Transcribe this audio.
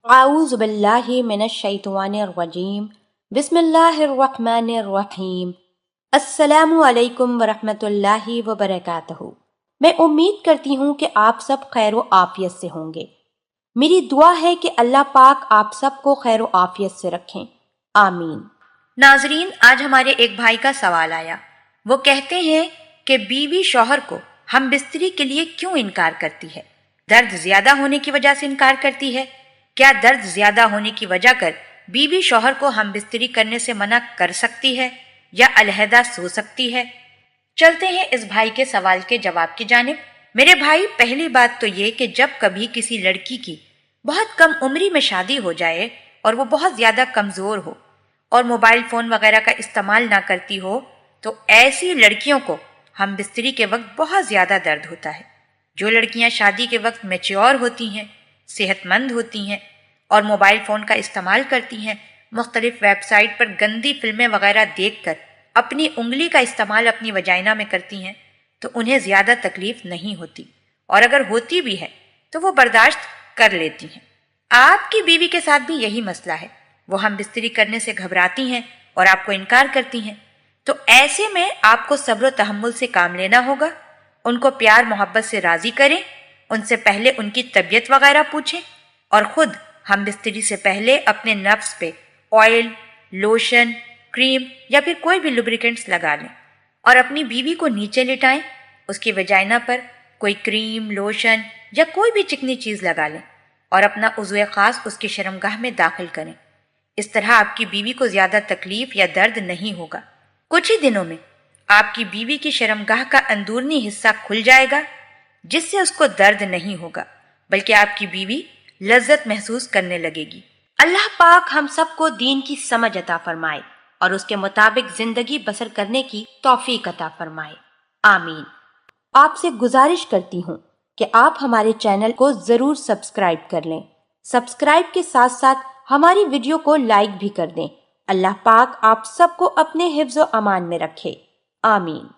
اعوذ باللہ من الشیطان الرجیم بسم اللہ الرحمن الرحیم السلام علیکم ورحمۃ اللہ وبرکاتہ۔ میں امید کرتی ہوں کہ آپ سب خیر و عافیت سے ہوں گے۔ میری دعا ہے کہ اللہ پاک آپ سب کو خیر و عافیت سے رکھیں، آمین۔ ناظرین، آج ہمارے ایک بھائی کا سوال آیا۔ وہ کہتے ہیں کہ بیوی شوہر کو ہم بستری کے لیے کیوں انکار کرتی ہے؟ درد زیادہ ہونے کی وجہ سے انکار کرتی ہے؟ کیا درد زیادہ ہونے کی وجہ کر بیوی شوہر کو ہم بستری کرنے سے منع کر سکتی ہے یا علیحدہ سو سکتی ہے؟ چلتے ہیں اس بھائی کے سوال کے جواب کی جانب۔ میرے بھائی، پہلی بات تو یہ کہ جب کبھی کسی لڑکی کی بہت کم عمری میں شادی ہو جائے اور وہ بہت زیادہ کمزور ہو اور موبائل فون وغیرہ کا استعمال نہ کرتی ہو تو ایسی لڑکیوں کو ہم بستری کے وقت بہت زیادہ درد ہوتا ہے۔ جو لڑکیاں شادی کے وقت میچیور ہوتی ہیں، صحت مند ہوتی ہیں اور موبائل فون کا استعمال کرتی ہیں، مختلف ویب سائٹ پر گندی فلمیں وغیرہ دیکھ کر اپنی انگلی کا استعمال اپنی وجائنا میں کرتی ہیں تو انہیں زیادہ تکلیف نہیں ہوتی، اور اگر ہوتی بھی ہے تو وہ برداشت کر لیتی ہیں۔ آپ کی بیوی کے ساتھ بھی یہی مسئلہ ہے، وہ ہم بستری کرنے سے گھبراتی ہیں اور آپ کو انکار کرتی ہیں، تو ایسے میں آپ کو صبر و تحمل سے کام لینا ہوگا۔ ان کو پیار محبت سے راضی کریں، ان سے پہلے ان کی طبیعت وغیرہ پوچھیں، اور خود ہم بستری سے پہلے اپنے نفس پہ آئل، لوشن، کریم یا پھر کوئی بھی لوبریکنٹس لگا لیں اور اپنی بیوی کو نیچے لٹائیں، اس کی وجائنا پر کوئی کریم، لوشن یا کوئی بھی چکنی چیز لگا لیں اور اپنا عضو خاص اس کی شرمگاہ میں داخل کریں۔ اس طرح آپ کی بیوی کو زیادہ تکلیف یا درد نہیں ہوگا۔ کچھ ہی دنوں میں آپ کی بیوی کی شرمگاہ کا اندرونی حصہ کھل جائے گا، جس سے اس کو درد نہیں ہوگا، بلکہ آپ کی بیوی لذت محسوس کرنے لگے گی۔ اللہ پاک ہم سب کو دین کی سمجھ عطا فرمائے اور اس کے مطابق زندگی بسر کرنے کی توفیق عطا فرمائے، آمین۔ آپ سے گزارش کرتی ہوں کہ آپ ہمارے چینل کو ضرور سبسکرائب کر لیں۔ سبسکرائب کے ساتھ ساتھ ہماری ویڈیو کو لائک بھی کر دیں۔ اللہ پاک آپ سب کو اپنے حفظ و امان میں رکھے، آمین۔